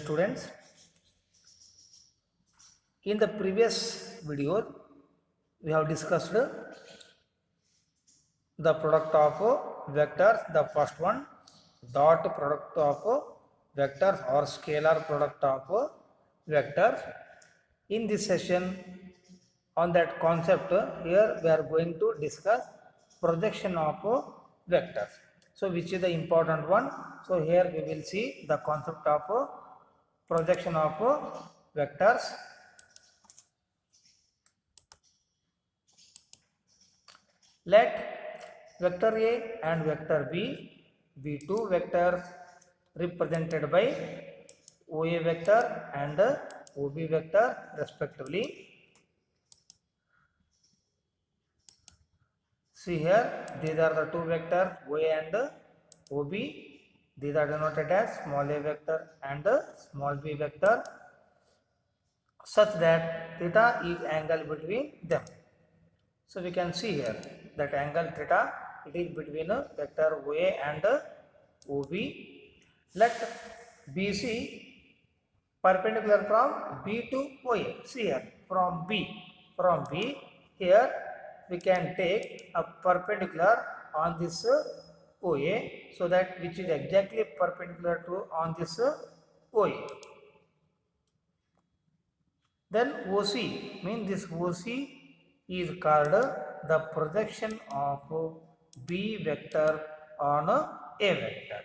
students, in the previous video we have discussed the product of vectors. The first one, dot product of vectors or scalar product of vectors. In this session, on that concept, here we are going to discuss projection of vectors. So which is the important one? So here we will see the concept of projection of vectors. Let vector A and vector B be two vectors represented by OA vector and OB vector respectively. See here, these are the two vectors OA and OB. These are denoted as small a vector and small b vector, such that theta is angle between them. So we can see here that angle theta, it is between vector OA and OB. Let BC perpendicular from B to OA. See here, from B here we can take a perpendicular on this OA, so that which is exactly perpendicular to on this OA. Then OC, means this OC is called the projection of B vector on A vector.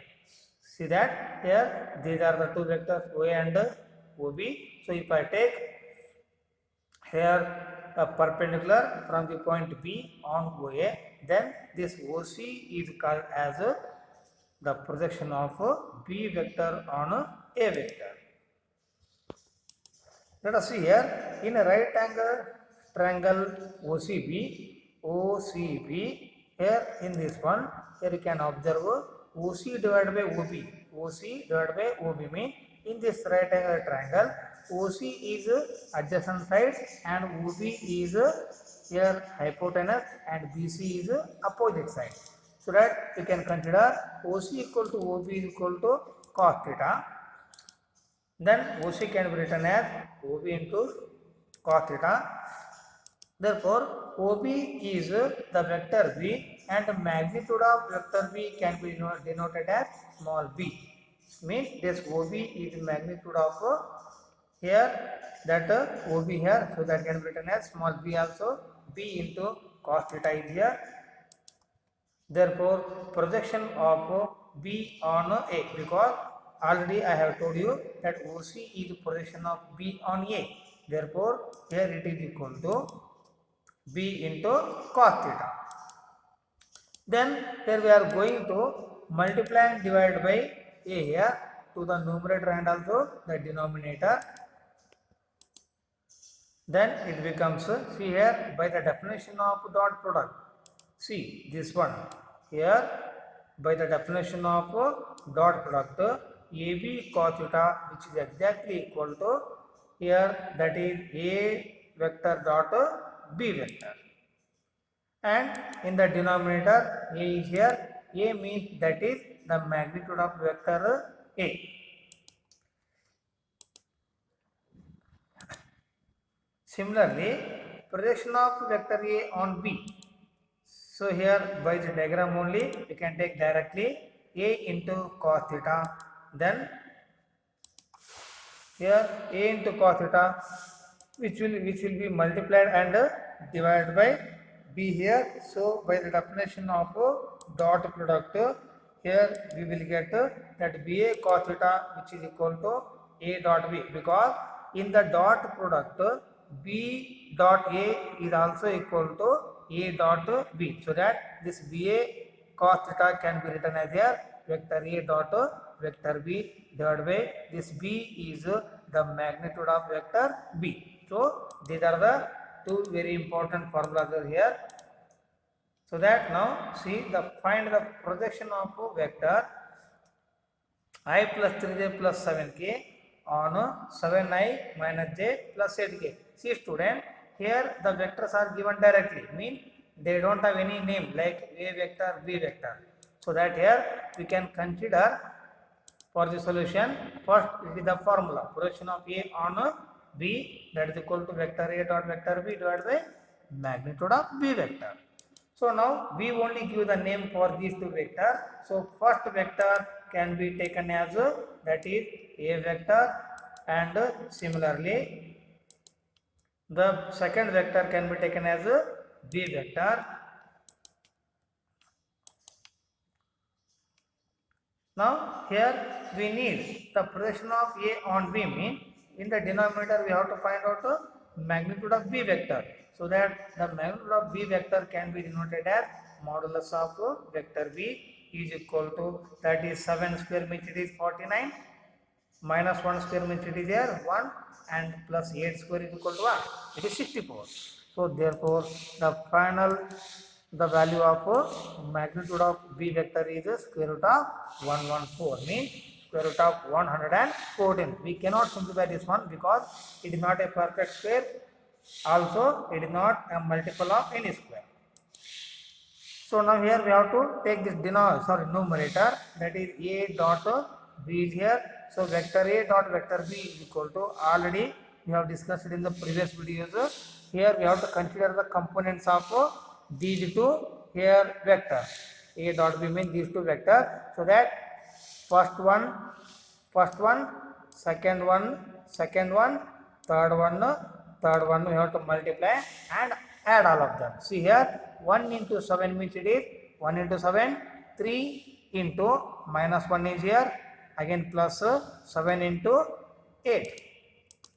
See that here these are the two vectors OA and OB. So if I take here a perpendicular from the point B on OA, then this OC is called as the projection of B vector on A vector. Let us see here, in a right angle triangle OCB, here in this one, here you can observe OC divided by OB means in this right angle triangle, OC is adjacent side and OB is here hypotenuse and BC is opposite side. So that you can consider OC equal to OB equal to cos theta. Then OC can be written as OB into cos theta. Therefore, OB is the vector B and the magnitude of vector B can be denoted as small b. Means this OB is magnitude of here that OB here, so that can be written as small b also. B into cos theta is here. Therefore, projection of B on A, because already I have told you that OC is projection of B on A. Therefore, here it is equal to B into cos theta. Then here we are going to multiply and divide by A here to the numerator and also the denominator. Then it becomes, see here, by the definition of dot product. See this one here, by the definition of dot product, AB cos theta, which is exactly equal to here, that is A vector dot B vector. And in the denominator, A is here. A means that is the magnitude of vector A. Similarly, projection of vector A on B. So here by the diagram only we can take directly A into cos theta. Then here A into cos theta, which will be multiplied and divided by B here. So by the definition of dot product, here we will get that BA cos theta, which is equal to A dot B, because in the dot product B dot A is also equal to A dot B. So that this BA cos theta can be written as here vector A dot vector B divided by this B is the magnitude of vector B. So these are the two very important formulas are here. So that now see find the projection of vector I plus 3j plus 7k on 7i minus j plus 8k. See student, here the vectors are given directly, mean they don't have any name like A vector, B vector. So that here we can consider For the solution, first it is the formula projection of A on B, that is equal to vector A dot vector B divided by magnitude of B vector. So now we only give the name for these two vectors. So first vector can be taken as that is A vector, and similarly the second vector can be taken as B vector. Now here we need the projection of A on B, mean in the denominator we have to find out the magnitude of B vector, so that the magnitude of B vector can be denoted as modulus of vector B is equal to, that is 7 square means it is 49, minus 1 square means it is here 1, and plus 8 square is equal to what? It is 64. So therefore the value of magnitude of B vector is square root of 114, means square root of 114. We cannot simplify this one because it is not a perfect square, also it is not a multiple of any square. So now here we have to take this numerator, that is A dot B is here. So vector A dot vector B is equal to, already we have discussed it in the previous videos. Here we have to consider the components of these two here vectors. A dot B means these two vectors. So that first one, second one, third one we have to multiply and add all of them. See here 1 into 7 means it is 1 into 7, 3 into minus 1 is here, again plus 7 into 8.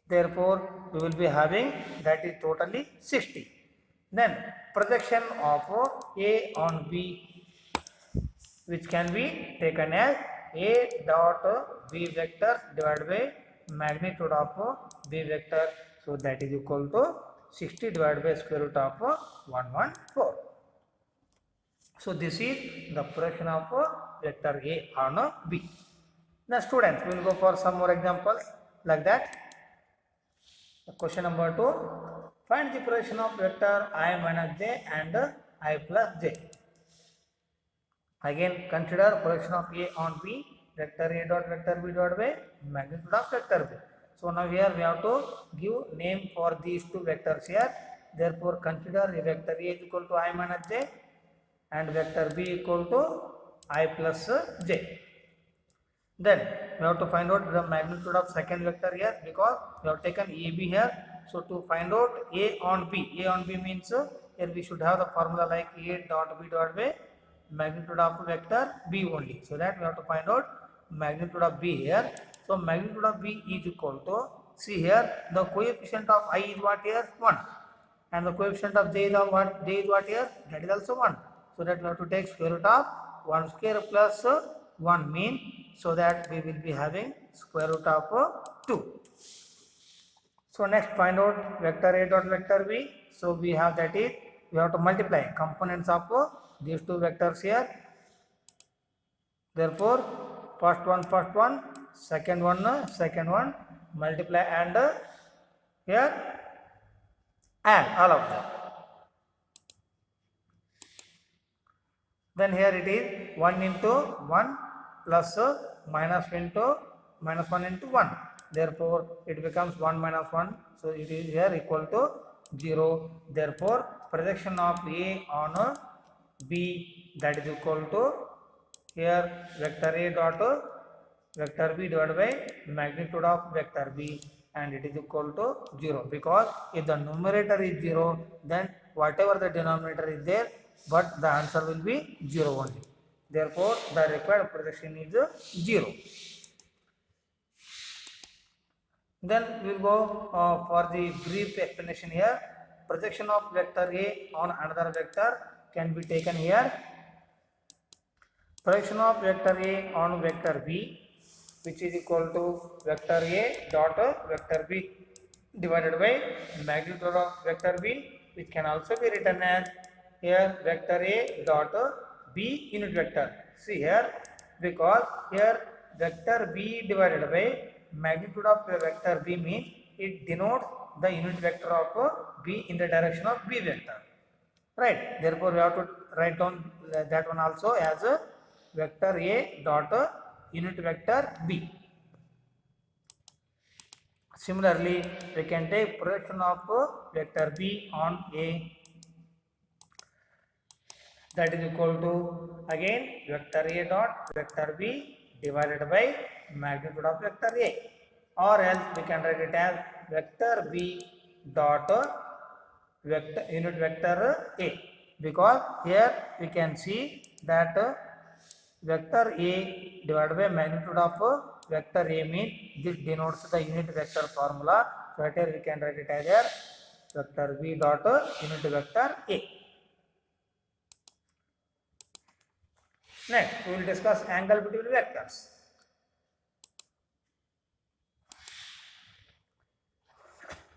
Therefore we will be having, that is totally 60. Then projection of A on B, which can be taken as A dot B vector divided by magnitude of B vector. So that is equal to 60 divided by square root of 114. So this is the projection of vector A on B. Now students, we will go for some more examples like that. Question number 2. Find the projection of vector I minus j and I plus j. Again consider projection of A on B, vector A dot vector B divided by magnitude of vector B. So now here we have to give name for these two vectors here. Therefore consider a vector A is equal to I minus j and vector B equal to I plus j. Then we have to find out the magnitude of second vector here, because we have taken AB here. So to find out A on B means here we should have the formula like A dot B divided by magnitude of vector B only. So that we have to find out magnitude of B here. So magnitude of B is equal to, see here the coefficient of I is what here? 1, and the coefficient of j is what here? That is also 1. So that we have to take square root of 1 square plus 1 mean, so that we will be having square root of 2. So next find out vector A dot vector B. So we have, that is we have to multiply components of these two vectors here. Therefore first one, second one, multiply and here add all of them. Then here it is 1 into 1 plus minus 1 into 1. Therefore it becomes 1 minus 1. So it is here equal to 0. Therefore projection of A on B, that is equal to here vector A dot vector B divided by magnitude of vector B, and it is equal to 0, because if the numerator is 0, then whatever the denominator is there, but the answer will be 0 only. Therefore the required projection is 0. Then we will go for the brief explanation here. Projection of vector A on another vector can be taken here. Projection of vector A on vector B, which is equal to vector A dot vector B divided by magnitude of vector B, which can also be written as here vector A dot B unit vector. See here, because here vector B divided by magnitude of vector B means it denotes the unit vector of B in the direction of B vector, right? Therefore we have to write down that one also as vector A dot unit vector B. Similarly, we can take projection of vector B on A, that is equal to again vector A dot vector B divided by magnitude of vector A, or else we can write it as vector B dot vector unit vector A, because here we can see that vector A divided by magnitude of vector A means this denotes the unit vector formula. So here we can write it as vector B dot unit vector A. Next, we will discuss angle between vectors.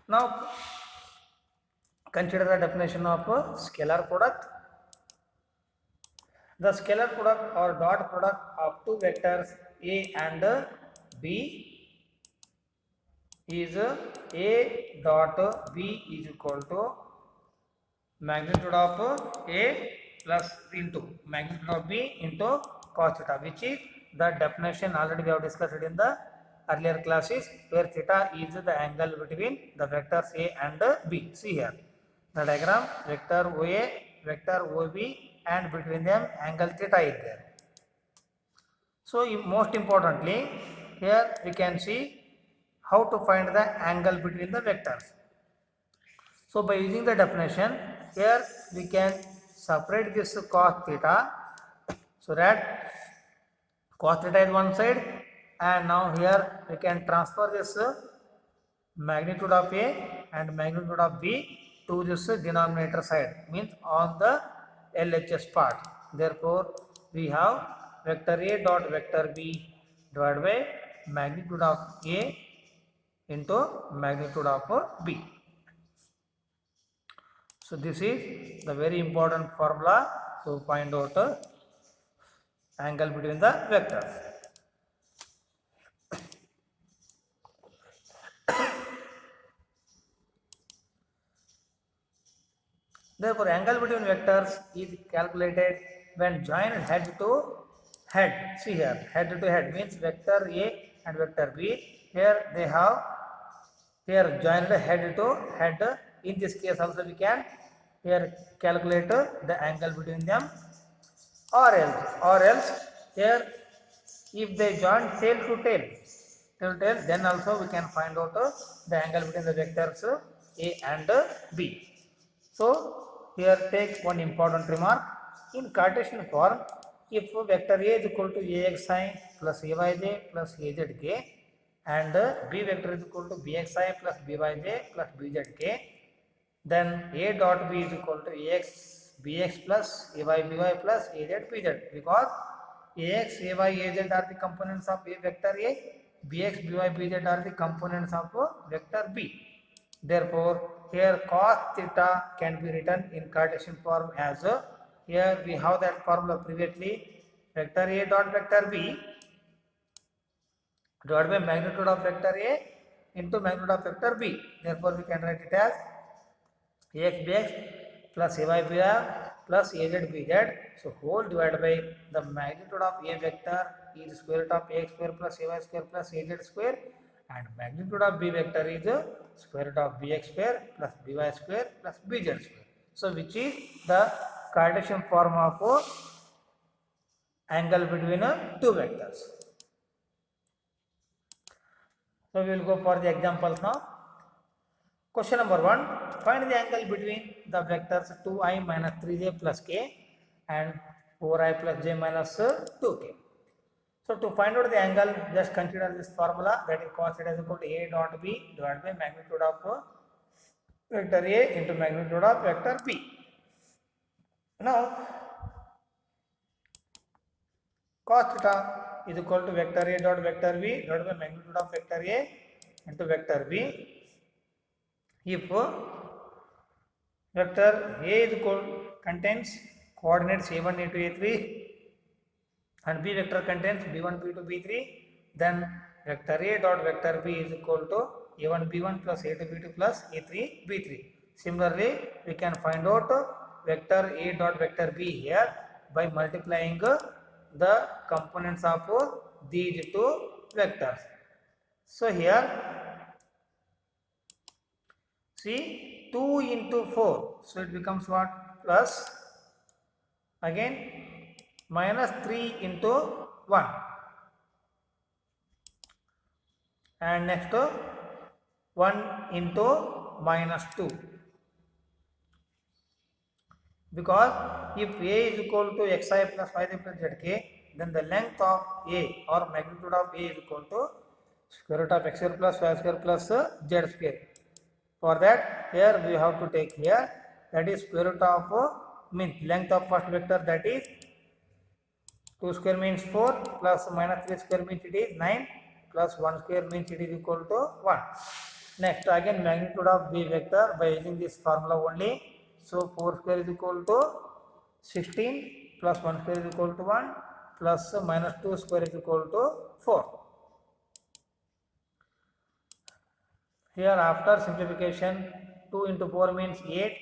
Now, consider the definition of scalar product. The scalar product or dot product of two vectors A and B is A dot B is equal to magnitude of A plus into magnitude of B into cos theta, which is the definition already we have discussed in the earlier classes, where theta is the angle between the vectors A and B. See here the diagram, vector OA, vector OB, and between them angle theta is there. So most importantly, here we can see how to find the angle between the vectors. So by using the definition, here we can separate this cos theta, so that cos theta is one side, and now here we can transfer this magnitude of A and magnitude of B to this denominator side, means on the LHS part. Therefore, we have vector A dot vector B divided by magnitude of A into magnitude of B. So this is the very important formula to find out angle between the vectors. Therefore, angle between vectors is calculated when joined head to head. See here, head to head means vector A and vector B. Here they have joined head to head. In this case also we can here calculate the angle between them, or else here if they join tail to tail, then also we can find out the angle between the vectors A and B. So here take one important remark. In Cartesian form, if vector A is equal to AXI plus AYJ plus AZK, and B vector is equal to BXI plus BYJ plus BZK, then A dot B is equal to AX BX plus AY BY plus AZ BZ, because AX AY AZ are the components of A vector A, BX BY BZ are the components of vector B. Therefore, here cos theta can be written in Cartesian form as here we have that formula previously, vector A dot vector B divided by magnitude of vector A into magnitude of vector B. Therefore, we can write it as AX BX plus AY BY plus AZ BZ. So whole divided by the magnitude of A vector is square root of AX square plus AY square plus AZ square, and magnitude of B vector is square root of Bx square plus By square plus Bz square. So which is the Cartesian form of angle between two vectors. So we will go for the examples now. Question number 1. Find the angle between the vectors 2i minus 3j plus k and 4i plus j minus 2k. So to find out the angle, just consider this formula, that is cos theta is equal to A dot B divided by magnitude of vector A into magnitude of vector B. Now, cos theta is equal to vector A dot vector B divided by magnitude of vector A into vector B. If vector A is equal contains coordinates A1, A2, A3 and B vector contains B1, B2, B3, then vector A dot vector B is equal to A1, B1 plus A2, B2 plus A3, B3. Similarly, we can find out vector A dot vector B here by multiplying the components of these two vectors. So here see 2 into 4, so it becomes what? Plus again minus 3 into 1, and next 1 into minus 2, because if A is equal to xi plus yj plus zk, then the length of A or magnitude of A is equal to square root of x square plus y square plus z square. For that, here we have to take here, that is square root of means length of first vector, that is 2 square means 4 plus minus 3 square means it is 9 plus 1 square means it is equal to 1. Next again magnitude of B vector by using this formula only. So 4 square is equal to 16 plus 1 square is equal to 1 plus minus 2 square is equal to 4. Here after simplification 2 into 4 means 8,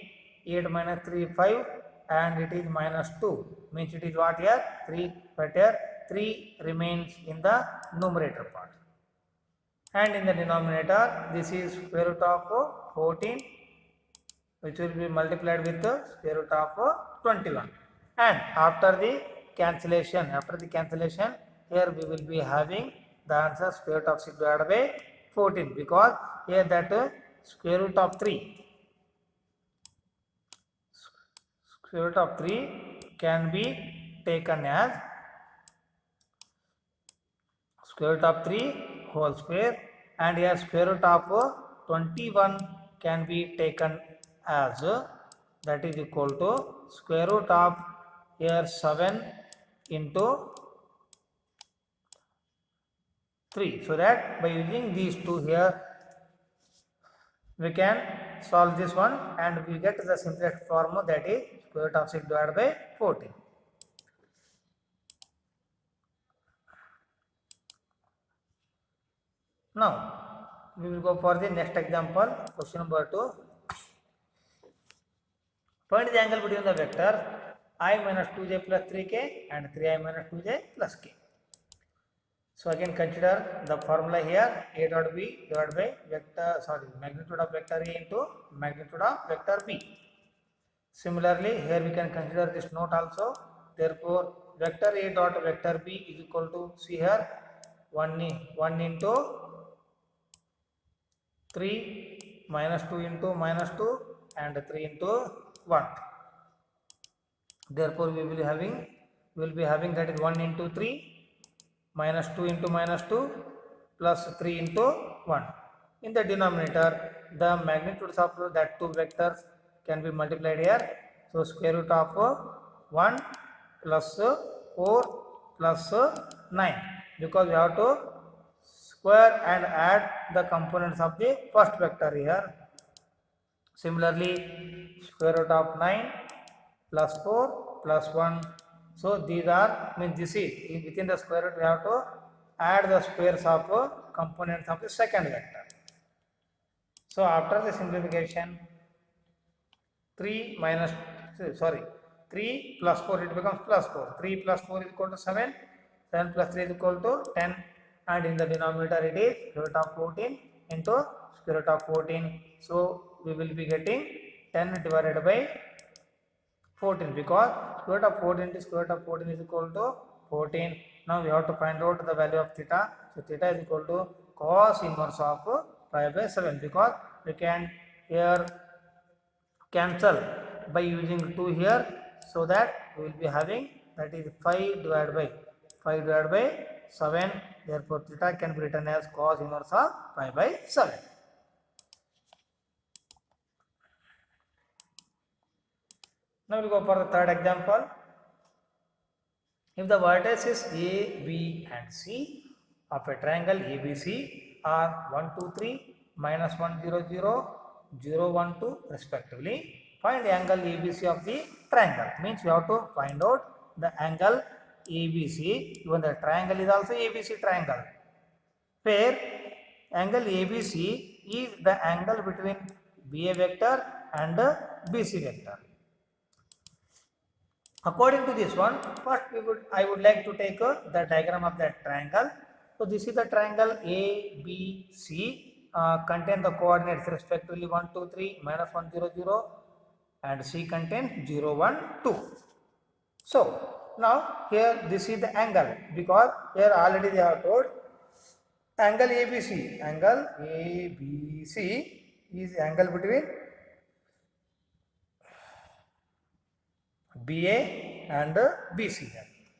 8 minus 3 5, and it is minus 2 means it is what here 3, but here 3 remains in the numerator part, and in the denominator this is square root of 14, which will be multiplied with the square root of 21, and after the cancellation here we will be having the answer square root of 6 divided by 14, because here that square root of 3 can be taken as square root of 3 whole square, and here square root of 21 can be taken as that is equal to square root of here 7 into 3. So that by using these two here we can solve this one, and we get the simplest form, that is square root of 6 divided by 14. Now we will go for the next example, question number 2. Find the angle between the vector I minus 2j plus 3k and 3i minus 2j plus k. So again consider the formula here, A dot B divided by magnitude of vector A into magnitude of vector B. Similarly here we can consider this note also. Therefore vector A dot vector B is equal to, see here, 1 into 3 minus 2 into minus 2 and 3 into 1. Therefore we will be having that is 1 into 3 minus 2 into minus 2 plus 3 into 1. In the denominator the magnitudes of that two vectors can be multiplied here. So square root of 1 plus 4 plus 9, because we have to square and add the components of the first vector here. Similarly square root of 9 plus 4 plus 1. So these are, this is within the square root we have to add the squares of components of the second vector. So after the simplification 3 plus 4 it becomes plus 4. 3 plus 4 is equal to 7. 7 plus 3 is equal to 10, and in the denominator it is square root of 14 into square root of 14. So we will be getting 10 divided by 14, because square root of 14 into square root of 14 is equal to 14. Now we have to find out the value of theta. So theta is equal to cos inverse of pi by 7, because we can here cancel by using 2 here, so that we will be having that is 5 divided by 7. Therefore theta can be written as cos inverse of pi by 7. Now we will go for the third example. If the vertices A, B and C of a triangle ABC are 1, 2, 3, minus 1, 0, 0, 0, 1, 2 respectively, find the angle ABC of the triangle. Means we have to find out the angle ABC. Even the triangle is also ABC triangle, where angle ABC is the angle between BA vector and BC vector. According to this one, first I would like to take the diagram of that triangle. So this is the triangle ABC, contain the coordinates respectively 1, 2, 3, minus 1, 0, 0, and C contain 0, 1, 2. So now here this is the angle, because here already they have told angle ABC. Angle ABC is angle between BA and BC.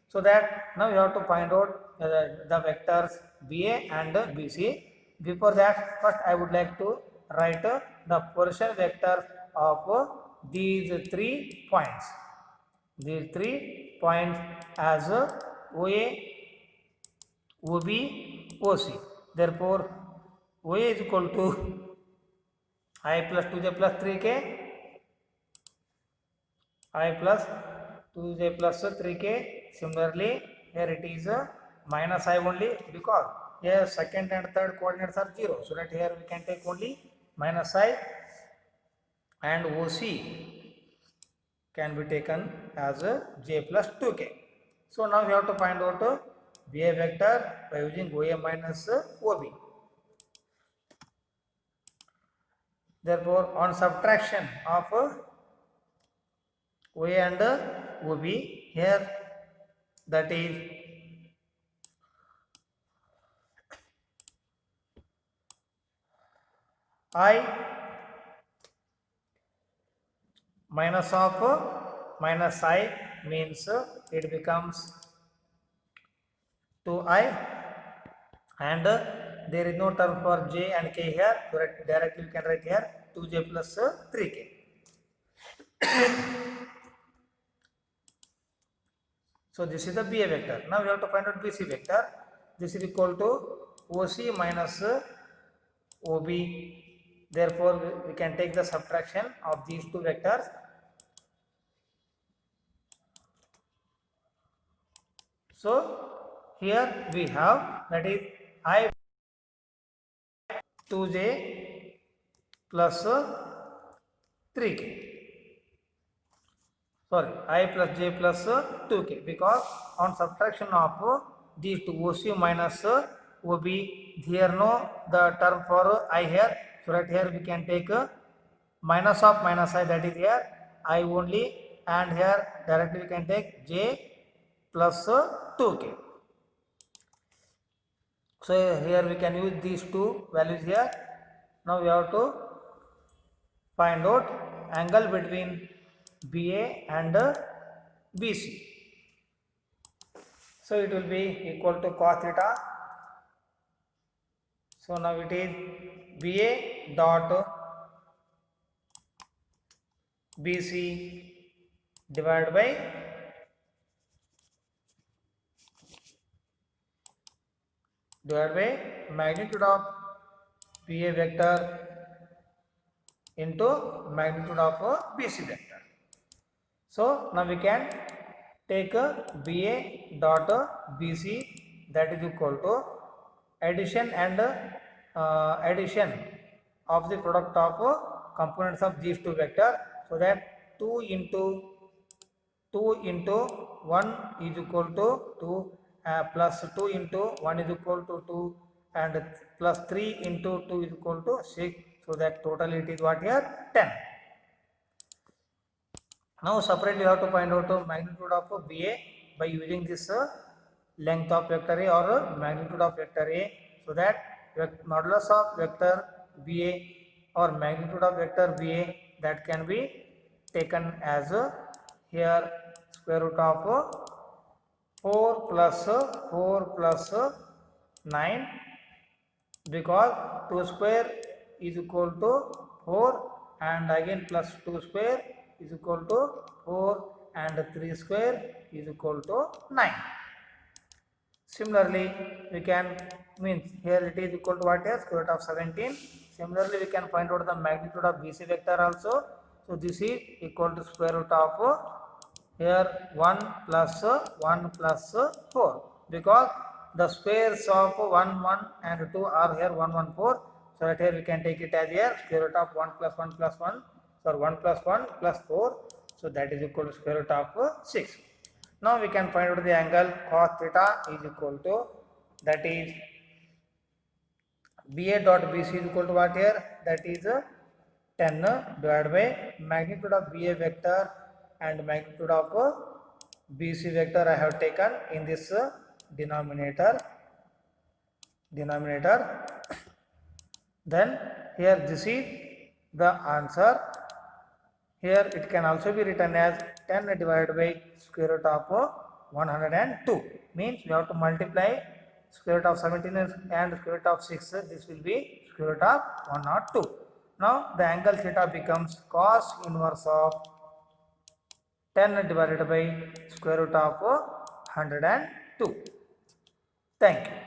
So that now you have to find out the vectors BA and BC. Before that, first I would like to write the position vector of these 3 points. These 3 points as OA, OB, OC. Therefore, OA is equal to I plus 2j plus 3k, I plus 2j plus 3k. Similarly, here it is minus I only, because here second and third coordinates are 0. So that here we can take only minus I, and OC can be taken as j plus 2k. So now we have to find out BA vector by using OA minus OB. Therefore, on subtraction of OA and OB, here that is I minus of minus I means it becomes 2I, and there is no term for j and k here, so directly you can write here 2j plus 3k. So this is the BA vector. Now we have to find out BC vector. This is equal to OC minus OB. Therefore, we can take the subtraction of these two vectors. So here we have, that is I 2j plus 3k. Sorry, I plus j plus 2k, because on subtraction of these two OC minus OB, here no the term for I here, so that here we can take minus of minus I, that is here I only, and here directly we can take j plus 2k. So here we can use these two values here. Now we have to find out angle between BA and BC. So it will be equal to cos theta. So now it is BA dot BC divided by magnitude of BA vector into magnitude of BC vector. So now we can take BA dot BC, that is equal to addition and addition of the product of components of these two vectors. So that 2 into 1 is equal to 2, plus 2 into 1 is equal to 2, and plus 3 into 2 is equal to 6. So that total it is what here, 10. Now separately you have to find out the magnitude of BA by using this length of vector A or magnitude of vector A. So that modulus of vector BA or magnitude of vector BA, that can be taken as here square root of 4 plus 9, because 2 square is equal to 4, and again plus 2 square is equal to 4, and 3 square is equal to 9. Similarly, we can means here it is equal to what here, square root of 17. Similarly, we can find out the magnitude of BC vector also. So this is equal to square root of here 1 plus 4, because the squares of 1, 1 and 2 are here 1, 1, 4. So that here we can take it as here square root of 1 plus 1 plus 1, so 1 plus 1 plus 4. So that is equal to square root of 6. Now we can find out the angle cos theta is equal to, that is BA dot BC is equal to what here? That is 10 divided by magnitude of BA vector and magnitude of BC vector I have taken in this denominator. Then here this is the answer. Here it can also be written as 10 divided by square root of 102. Means we have to multiply square root of 17 and square root of 6. This will be square root of 102. Now the angle theta becomes cos inverse of 10 divided by square root of 102. Thank you.